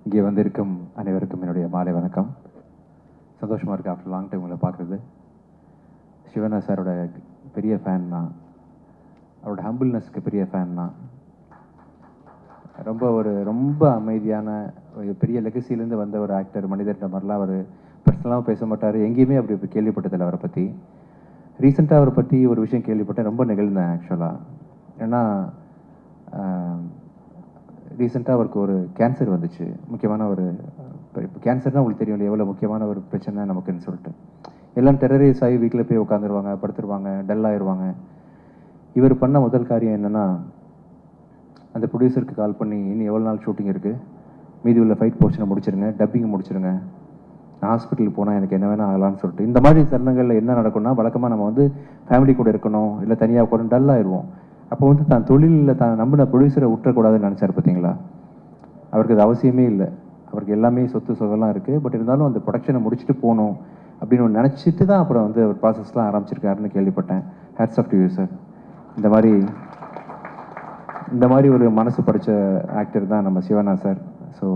இங்கே வந்திருக்கும் அனைவருக்கும் என்னுடைய மாலை வணக்கம். சந்தோஷமாக இருக்குது ஆஃப்டர் லாங் டைம் உங்களை பார்க்குறது. சிவண்ணா சாரோட பெரிய ஃபேன் தான். அவரோட ஹம்பிள்னஸ்க்கு பெரிய ஃபேன் தான். ரொம்ப அமைதியான பெரிய லெகசிலேருந்து வந்த ஒரு ஆக்டர், மனிதர்கிட்ட மாதிரிலாம் அவர் பர்சனலாகவும் பேச மாட்டார். எங்கேயுமே அப்படி கேள்விப்பட்டதில்லை அவரை பற்றி. ரீசெண்டாக அவரை பற்றி ஒரு விஷயம் கேள்விப்பட்டேன், ரொம்ப நிகழ்ந்தேன் ஆக்சுவலாக. ஏன்னா ரீசெண்டாக அவருக்கு ஒரு கேன்சர் வந்துச்சு. முக்கியமான ஒரு இப்போ கேன்சர்னால் உங்களுக்கு தெரியும் எவ்வளோ முக்கியமான ஒரு பிரச்சனை நமக்குன்னு சொல்லிட்டு எல்லாம் டெரரைஸ் ஆகி வீட்டில் போய் உட்காந்துருவாங்க, படுத்துருவாங்க, டல்லாகிடுவாங்க. இவர் பண்ண முதல் காரியம் என்னென்னா, அந்த ப்ரொடியூசருக்கு கால் பண்ணி இன்னும் எவ்வளோ நாள் ஷூட்டிங் இருக்குது, மீதி உள்ள ஃபைட் போர்ஷனை முடிச்சிருங்க, டப்பிங் முடிச்சிருங்க, நான் ஹாஸ்பிட்டலுக்கு போனால் எனக்கு என்ன வேணால் ஆகலான்னு சொல்லிட்டு. இந்த மாதிரி தருணங்களில் என்ன நடக்கும்னா, வழக்கமாக நம்ம வந்து ஃபேமிலி கூட இருக்கணும், இல்லை தனியாக உட்காந்து டல்லாகிடுவோம். அப்போ வந்து தான் தொழிலில் தான் நம்பின ப்ரொடியூசரை விட்டுறக்கூடாதுன்னு நினச்சார் பார்த்தீங்களா. அவருக்கு அது அவசியமே இல்லை. அவருக்கு எல்லாமே சொத்து சொகெல்லாம் இருக்குது. பட் இருந்தாலும் அந்த ப்ரொடக்ஷனை முடிச்சுட்டு போகணும் அப்படின்னு ஒன்று நினச்சிட்டு தான் அப்புறம் வந்து அவர் ப்ராசஸ்லாம் ஆரம்பிச்சிருக்காருன்னு கேள்விப்பட்டேன். Hats off to you sir. இந்த மாதிரி ஒரு மனசு படித்த ஆக்டர் தான் நம்ம சிவண்ணா சார். ஸோ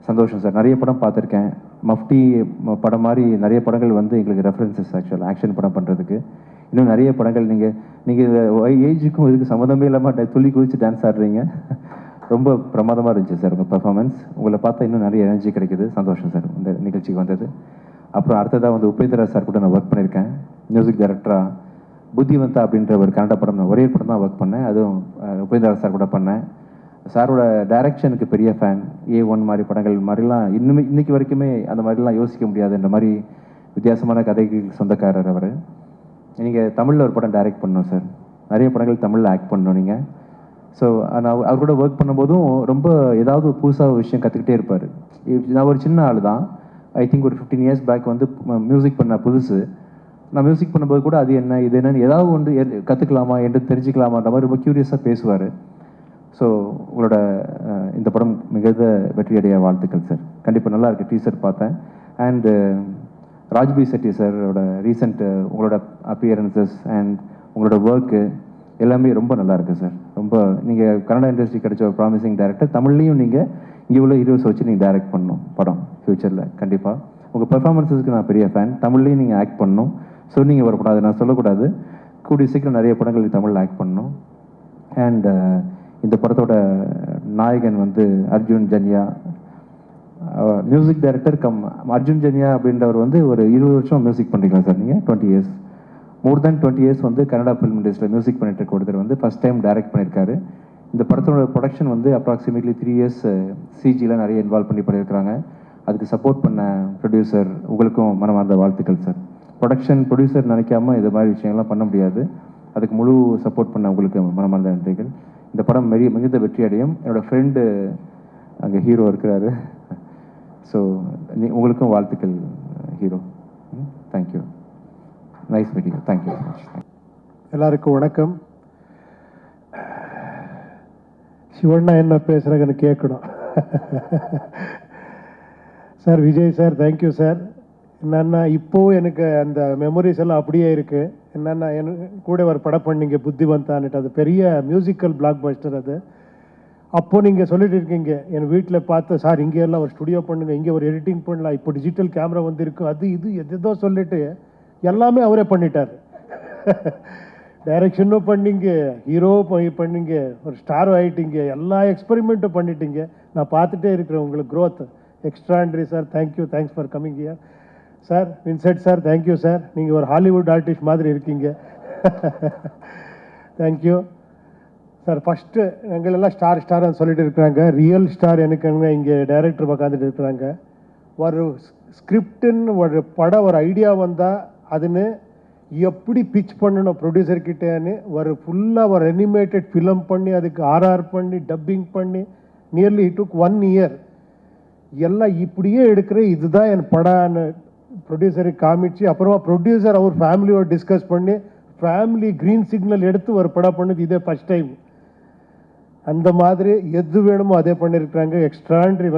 சந்தோஷம் சார். நிறைய படம் பார்த்துருக்கேன். மஃப்டி படம் மாதிரி நிறைய படங்கள் வந்து எங்களுக்கு ரெஃபரன்சஸ் ஆக்சுவலாக ஆக்ஷன் படம் பண்ணுறதுக்கு. இன்னும் நிறைய படங்கள் நீங்கள் ஏஜுக்கும் இதுக்கு சம்மந்தமே இல்லாமல் துள்ளி குதித்து டான்ஸ் ஆடுறீங்க. ரொம்ப பிரமாதமாக இருந்துச்சு சார் உங்கள் பெர்ஃபார்மன்ஸ். உங்களை பார்த்தா இன்னும் நிறைய எனர்ஜி கிடைக்குது. சந்தோஷம் சார் இந்த நிகழ்ச்சிக்கு வந்தது. அப்புறம் அடுத்ததாக வந்து உபேந்திரா சார் கூட நான் ஒர்க் பண்ணியிருக்கேன் மியூசிக் டைரக்டராக. புத்திவந்தா அப்படின்ற ஒரு கன்னட படம், நான் ஒரே படம் தான் ஒர்க் பண்ணேன். அதுவும் உபேந்திரா சார் கூட பண்ணேன். சாரோட டைரக்ஷனுக்கு பெரிய ஃபேன். A1 மாதிரி படங்கள் மாதிரிலாம் இன்னைக்கு வரைக்குமே அந்த மாதிரிலாம் யோசிக்க முடியாதுன்ற மாதிரி வித்தியாசமான கதைக்கு சொந்தக்காரர் அவர். நீங்கள் தமிழில் ஒரு படம் டைரக்ட் பண்ணணும் சார். நிறைய படங்கள் தமிழில் ஆக்ட் பண்ணணும் நீங்கள். ஸோ நான் அவர் கூட ஒர்க் பண்ணும்போதும் ரொம்ப ஏதாவது புதுசாக ஒரு விஷயம் கற்றுக்கிட்டே இருப்பார். நான் ஒரு சின்ன ஆள் தான். ஐ திங்க் ஒரு 15 years பேக் வந்து மியூசிக் பண்ண புதுசு. நான் மியூசிக் பண்ணும்போது கூட அது என்ன இது என்னன்னு ஏதாவது ஒன்று கற்றுக்கலாமா என்று தெரிஞ்சுக்கலாமான்ற மாதிரி ரொம்ப க்யூரியஸாக பேசுவார். ஸோ உங்களோட இந்த படம் மிகுந்த வெற்றியடைய வாழ்த்துக்கள் சார். கண்டிப்பாக நல்லா இருக்குது. டீசர் பார்த்தேன். அண்டு ராஜ்பி செட்டி சாரோட ரீசெண்ட் உங்களோட அப்பியரன்சஸ் அண்ட் உங்களோட ஒர்க்கு எல்லாமே ரொம்ப நல்லா இருக்குது சார். ரொம்ப நீங்கள் கன்னடா இண்டஸ்ட்ரி கிடைச்ச ஒரு ப்ராமிசிங் டைரக்டர். தமிழ்லையும் நீங்கள் இங்கே உள்ள ஹீரோஸ் வச்சு நீங்கள் டைரக்ட் பண்ணணும் படம் ஃப்யூச்சரில். கண்டிப்பாக உங்கள் பெர்ஃபார்மன்ஸஸ்க்கு நான் பெரிய ஃபேன். தமிழ்லையும் நீங்கள் ஆக்ட் பண்ணணும். சொன்னீங்க வரக்கூடாது, நான் சொல்லக்கூடாது. கூடிய சீக்கிரம் நிறைய படங்கள் தமிழில் ஆக்ட் பண்ணணும். அண்ட் இந்த படத்தோட நாயகன் வந்து Arjun Janya, music director cum Arjun Janya அப்படின்றவர் வந்து ஒரு 20 வருஷம் மியூசிக் பண்ணுறீங்களா சார் நீங்கள்? 20 years, மோர் தேன் 20 years வந்து கன்னடா ஃபிலிம் இண்டஸ்ட்ரியில் மியூசிக் பண்ணிட்டு இருக்க ஒருத்தர் வந்து ஃபஸ்ட் டைம் டைரக்ட் பண்ணியிருக்காரு. இந்த படத்தோட ப்ரொடக்ஷன் வந்து அப்ராக்சிமேட்லி 3 years சிஜியில் நிறைய இன்வால்வ் பண்ணியிருக்காங்க. அதுக்கு சப்போர்ட் பண்ண ப்ரொடியூசர் உங்களுக்கும் மனமார்ந்த வாழ்த்துக்கள் சார். ப்ரொடியூசர் நினைக்காம இது மாதிரி விஷயங்கள்லாம் பண்ண முடியாது. அதுக்கு முழு சப்போர்ட் பண்ண உங்களுக்கு மனமார்ந்த நன்றிகள். இந்த படம் மிகுந்த வெற்றி அடையும். என்னோடய ஃப்ரெண்டு அங்கே ஹீரோ இருக்கிறாரு. ஸோ உங்களுக்கும் வாழ்த்துக்கள் hero. Thank you. Nice meeting. Thank you very much. எல்லாருக்கும் வணக்கம். சிவண்ணா என்ன பேசுகிறாங்கன்னு கேட்கணும். Sir Vijay sir, thank you sir. என்னன்னா இப்போவும் எனக்கு அந்த மெமரிஸ் எல்லாம் அப்படியே இருக்குது. என்னென்னா எனக்கு கூட ஒரு படம் பண்ணீங்க புத்திவந்தான்ட்டு. அது பெரிய மியூசிக்கல் பிளாக் பஸ்டர் அது. அப்போது நீங்கள் சொல்லிட்டு இருக்கீங்க என் வீட்டில் பார்த்து, சார் இங்கே எல்லாம் ஒரு ஸ்டுடியோ பண்ணுங்க, இங்கே ஒரு எடிட்டிங் பண்ணலாம், இப்போ டிஜிட்டல் கேமரா வந்துருக்கு, அது இது எதோ சொல்லிட்டு எல்லாமே அவரே பண்ணிட்டார். டைரக்ஷனும் பண்ணிங்க, ஹீரோ பண்ணிங்க, ஒரு ஸ்டார் ஆகிட்டீங்க, எல்லா எக்ஸ்பெரிமெண்ட்டும் பண்ணிட்டீங்க. நான் பார்த்துட்டே இருக்கிறேன் உங்களுக்கு growth. Extraordinary sir. Thank you. Thanks for coming here sir. Vincent sir, thank you sir. நீங்கள் ஒரு ஹாலிவுட் ஆர்டிஸ்ட் மாதிரி இருக்கீங்க. Thank you sir. ஃபஸ்ட்டு எங்களெல்லாம் ஸ்டார்னு சொல்லிட்டு இருக்கிறாங்க. ரியல் ஸ்டார் எனக்குங்க இங்கே டைரக்டர் உட்காந்துட்டு இருக்கிறாங்க. ஒரு ஸ்கிரிப்டுன்னு ஒரு படம் ஒரு ஐடியா வந்தால் அதுன்னு எப்படி பிச் பண்ணணும் ப்ரொடியூசர்கிட்டேன்னு ஒரு ஃபுல்லாக ஒரு அனிமேட்டட் ஃபிலிம் பண்ணி அதுக்கு ஆர்ஆர் பண்ணி டப்பிங் பண்ணி நியர்லி இட் டுக் 1 year. எல்லாம் இப்படியே எடுக்கிற இதுதான் என் படம்னு ப்ரொடியூசருக்கு காமிச்சு அப்புறமா ப்ரொடியூசர் அவர் ஃபேமிலியோட டிஸ்கஸ் பண்ணி ஃபேமிலி க்ரீன் சிக்னல் எடுத்து ஒரு படம் பண்ணது இதே ஃபஸ்ட் டைம். அந்த மாதிரி எது வேணுமோ அதே பண்ணியிருக்கிறாங்க. Extraordinary.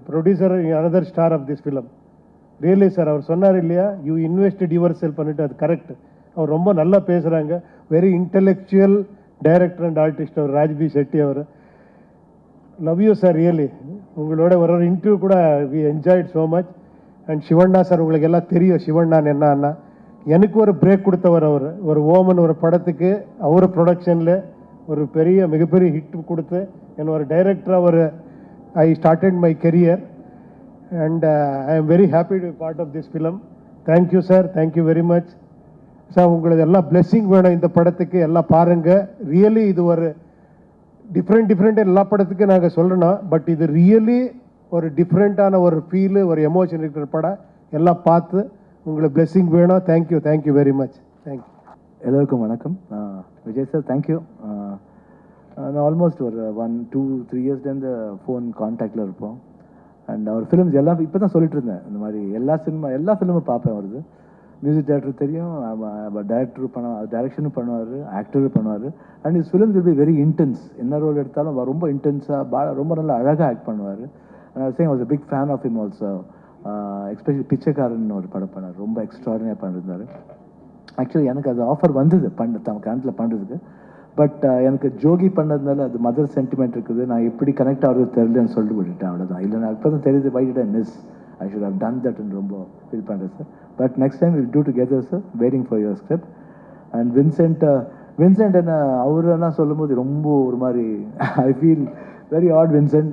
Producer another star of this film. Really sir அவர் சொன்னார் இல்லையா, யூ இன்வெஸ்டட் யுவர் செல்ஃப் பண்ணிட்டு, அது கரெக்ட். அவர் ரொம்ப நல்லா பேசுகிறாங்க. Very intellectual director and artist அவர் ராஜ்பி செட்டி அவர். Love you sir really. உங்களோட ஒரு ஒரு இன்டர்வியூ கூட we enjoyed so much. And Shivanna sir உங்களுக்கு எல்லாம் தெரியும் சிவண்ணான் என்னன்னா, எனக்கு ஒரு பிரேக் கொடுத்தவர் அவர். ஒரு ஓமன் ஒரு படத்துக்கு அவர் ப்ரொடக்ஷனில் ஒரு மிகப்பெரிய ஹிட் கொடுத்து என்ன ஒரு டைரக்டராக ஒரு I started my career and I am very happy to part of this film. Thank you sir, thank you very much sir. உங்களுக்கு எல்லாம் பிளெஸ்ஸிங் வேணும் இந்த படத்துக்கு. எல்லாம் பாருங்கள். ரியலி இது ஒரு டிஃப்ரெண்ட் எல்லா படத்துக்கும் நாங்கள் சொல்லணும். பட் இது ரியலி ஒரு டிஃப்ரெண்ட்டான ஒரு ஃபீலு, ஒரு எமோஷன் இருக்கிற படம். எல்லாம் பார்த்து உங்களுக்கு பிளெஸ்ஸிங் வேணும். Thank you very much. தேங்க்யூ. எல்லோருக்கும் வணக்கம். Vijay sir thank you. நான் ஆல்மோஸ்ட் ஒரு 1-2-3 இயர்ஸ்லேருந்து ஃபோன் கான்டாக்டில் இருப்போம். அண்ட் அவர் ஃபிலிம்ஸ் எல்லாம் இப்போ தான் சொல்லிட்டு இருந்தேன். இந்த மாதிரி எல்லா ஃபிலிமும் பார்ப்பேன். வருது மியூசிக் டைரக்டர் தெரியும், டைரக்ஷனும் பண்ணுவார், ஆக்டரும் பண்ணுவார். And is films will be very intense. என்ன ரோல் எடுத்தாலும் ரொம்ப இன்டென்ஸாக ரொம்ப நல்லா அழகாக ஆக்ட் பண்ணுவார். And was a big fan of him also. Especially Pichaikkaran ஒரு படம் பண்ணார், ரொம்ப எக்ஸ்ட்ராடினரியாக பண்ணியிருந்தார். ஆக்சுவலி எனக்கு அது ஆஃபர் வந்தது கணத்தில் பண்ணுறதுக்கு. பட் எனக்கு ஜோகி பண்ணதுனால அது மதர் சென்டிமெண்ட் இருக்குது, நான் எப்படி கனெக்ட் ஆகிறது தெரியலன்னு சொல்லிட்டு விட்டுட்டேன். அவ்வளோதான். இல்லை நான் இப்போ தான் தெரியுது, why did I miss, I should have done தட்னு ரொம்ப ஃபீல் பண்ணுறேன் sir. But next time will do together sir, waiting for your script. And Vincent என்ன அவரெல்லாம் சொல்லும்போது ரொம்ப ஒரு மாதிரி I feel very odd. Vincent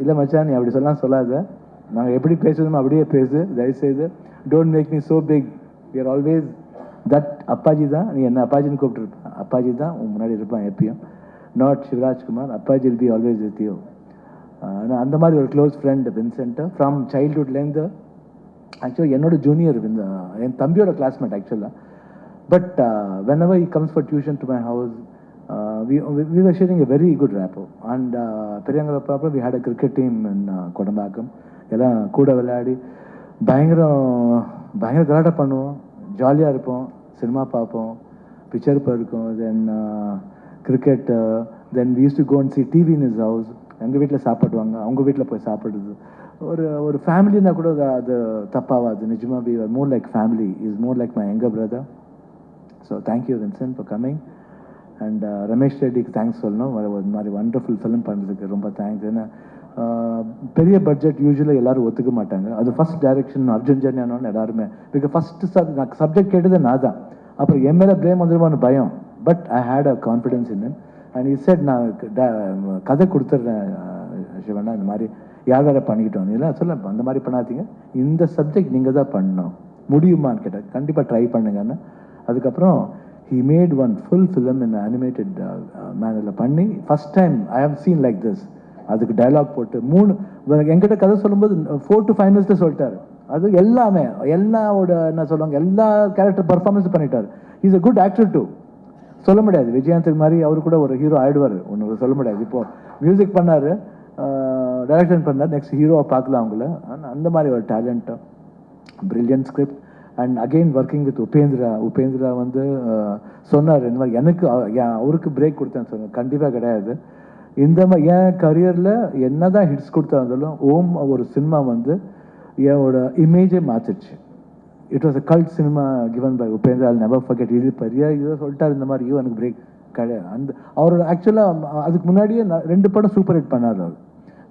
இல்லை மச்சான், நீ அப்படி சொல்லாத, நாங்கள் எப்படி பேசுகிறோமோ அப்படியே பேசு, தயவுசெய்து don't make me so big. We are always that. Appaji தான், நீ என்ன அப்பாஜின்னு கூப்பிட்டுருப்பேன். அப்பாஜி தான் உன் முன்னாடி இருப்பான் எப்பயும், not Shivarajkumar. Appaji will be always with you. ஆனால் அந்த மாதிரி ஒரு க்ளோஸ் ஃப்ரெண்ட் வின்சென்ட்டு ஃப்ரம் சைல்ட்ஹுட்லேருந்து. ஆக்சுவலி என்னோட ஜூனியர், என் தம்பியோட கிளாஸ்மேட் ஆக்சுவலாக. But whenever he comes for tuition to my house, we were sharing a very good rapport. And பெரியங்களப்போ we had a cricket team in Kodambakkam. எல்லாம் கூட விளையாடி பயங்கர கலாட்டா பண்ணுவோம், ஜாலியாக இருப்போம், சினிமா பார்ப்போம், பிக்சர் போயிருக்கோம், then cricket, then we used to go and see TV in his house. எங்கள் வீட்டில் சாப்பிடுவாங்க, அவங்க வீட்டில் போய் சாப்பிடுறது. ஒரு ஃபேமிலினா கூட அது தப்பாகாது. நிஜமாக we were more like family. He is more like my younger brother. So thank you Vincent for coming. And Ramesh ரெட்டிக்கு தேங்க்ஸ் சொல்லணும். ஒரு மாதிரி வண்டர்ஃபுல் ஃபிலிம் பண்ணுறதுக்கு ரொம்ப தேங்க்ஸ். ஏன்னா பெரிய பட்ஜெட் யூஸ்வலாக எல்லோரும் ஒத்துக்க மாட்டாங்க. அது ஃபஸ்ட் டைரக்ஷன் அர்ஜுன் ஜன்யானோன்னு எல்லாருமே, பிகாஸ் ஃபஸ்ட்டு நான் சப்ஜெக்ட் கேட்டது நான் தான். அப்புறம் என் மேலே ப்ளேம் வந்துடுமான்னு பயம். But I had a confidence in him. And he said நான் கதை கொடுத்துட்றேன் சிவண்ணா, இந்த மாதிரி யார் வேறு பண்ணிக்கிட்டோம் இல்லை சொல்ல, அந்த மாதிரி பண்ணாதீங்க, இந்த சப்ஜெக்ட் நீங்கள் தான் பண்ணணும், முடியுமான்னு கேட்டால் கண்டிப்பாக ட்ரை பண்ணுங்கன்னு. அதுக்கப்புறம் he made one full film in animated mannerல பண்ணி first time I have seen like this. அதுக்கு டைலாக் போட்டு என்கிட்ட கதை சொல்லும்போது 4 to 5 minutes சொல்லிட்டாரு. அது எல்லாமே எல்லாவோட என்ன சொல்லுவாங்க, எல்லா கேரக்டர் பர்ஃபார்மன்ஸ் பண்ணிட்டார். Is a good actor too. சொல்ல முடியாது விஜயகாந்த் மாதிரி அவரு கூட ஒரு ஹீரோ ஆயிடுவார், ஒன்று சொல்ல முடியாது. இப்போ மியூசிக் பண்ணார், டைரக்ஷன் பண்ணார், நெக்ஸ்ட் ஹீரோவை பார்க்கலாம் அவங்கள. அந்த மாதிரி ஒரு டேலண்ட்டாக brilliant script. And again working with Upendra வந்து சொன்னார் இந்த மாதிரி எனக்கு அவருக்கு பிரேக் கொடுத்தேன்னு சொன்னார். கண்டிப்பாக கிடையாது. இந்த மாதிரி என் கரியரில் என்ன தான் ஹிட்ஸ் கொடுத்தா இருந்தாலும் ஓம் ஒரு சினிமா வந்து என்னோட இமேஜே மாற்றிடுச்சு. It was a cult cinema given by Upendra. I'll never forget. இது பெரிய இதை சொல்லிட்டார் இந்த மாதிரி, எனக்கு பிரேக் கிடையாது. அந்த அவரோட ஆக்சுவலாக அதுக்கு முன்னாடியே 2 படம் சூப்பர் ஹிட் பண்ணார் அவர்.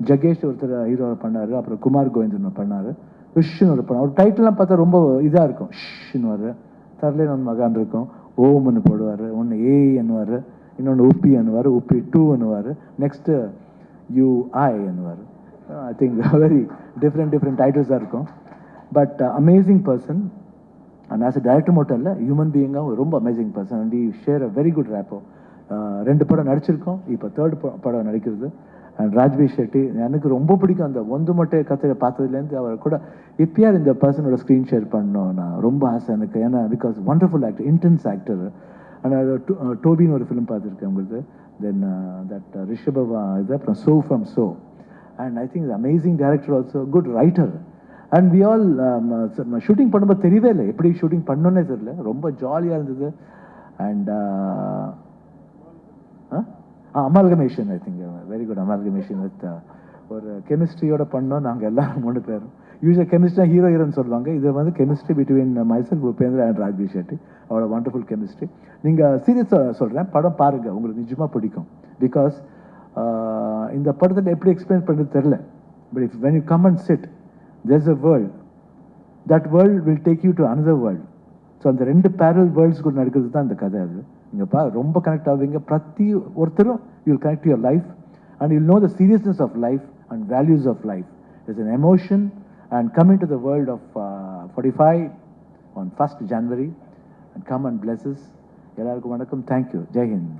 ஜகேஷ் ஒருத்தர் ஹீரோவை பண்ணார், அப்புறம் குமார் கோவிந்தன் பண்ணார், விஷுன்னு ஒரு படம். அவர் டைட்டில்லாம் பார்த்தா ரொம்ப இதாக இருக்கும். ஷின்னு வரு, தரலே நம்ம மகான் இருக்கும், ஓம்னு போடுவார், ஒன்று ஏ என்னுவார், இன்னொன்று உப்பி என்னுவார், உப்பி 2 என்னுவார், நெக்ஸ்ட்டு யூஐ என்னுவார். ஐ திங்க் வெரி டிஃப்ரெண்ட் டைட்டில்ஸாக இருக்கும். But amazing person. And as a director மட்டும் இல்லை, ஹியூமன் பீயிங்காக ரொம்ப amazing person. And we share a very good rapport. 2 படம் நடிச்சிருக்கோம், இப்போ 3rd படம் நடிக்கிறது. அண்ட் ராஜ்பி ஷெட்டி எனக்கு ரொம்ப பிடிக்கும். அந்த ஒன்று மட்டை கத்தை பார்த்ததுலேருந்து அவர் கூட எப்பயாவது இந்த பர்சனோட ஸ்க்ரீன் ஷேர் பண்ணணும் நான் ரொம்ப ஆசை எனக்கு. ஏன்னா because wonderful actor, intense actor. And டோபின்னு ஒரு ஃபிலிம் பார்த்துருக்கேன் உங்களுக்கு. தென் தட் ரிஷபவா இது, அப்புறம் Su from So. And I think amazing director, also good writer. And we all shooting பண்ணும்போது தெரியவே இல்லை எப்படி ஷூட்டிங் பண்ணோன்னே தெரியல, ரொம்ப ஜாலியாக இருந்தது. And amalgamation, I think very good amalgamation with ஒரு கெமிஸ்ட்ரியோட பண்ணோம் நாங்கள் எல்லாரும் 3 பேரும். யூஸ்வலாக கெமிஸ்ட்ரி ஹீரோன்னு சொல்லுவாங்க, இது வந்து chemistry between myself Upendra and Raj B Shetty. அவ்வளோ வண்டர்ஃபுல் கெமிஸ்ட்ரி. நீங்கள் சீரியஸாக சொல்கிறேன், படம் பாருங்கள், உங்களுக்கு நிஜமாக பிடிக்கும். பிகாஸ் இந்த படத்தில் எப்படி எக்ஸ்பிளைன் பண்ணுறது தெரில. But if when you come and chit, there's a world. That world will take you to another world. So அந்த ரெண்டு பேரல் வேர்ல்ட்ஸ்குள்ள நடக்கிறது தான் இந்த கதை. அது நீங்கள் ரொம்ப கனெக்ட் ஆவீங்க. பிரதி ஒருத்தரும் you will connect your life and you'll know the seriousness of life and values of life. It's an emotion and come into the world of 45 on 1st January and come and bless us. எல்லாருக்கும் வணக்கம். Thank you. Jai Hind.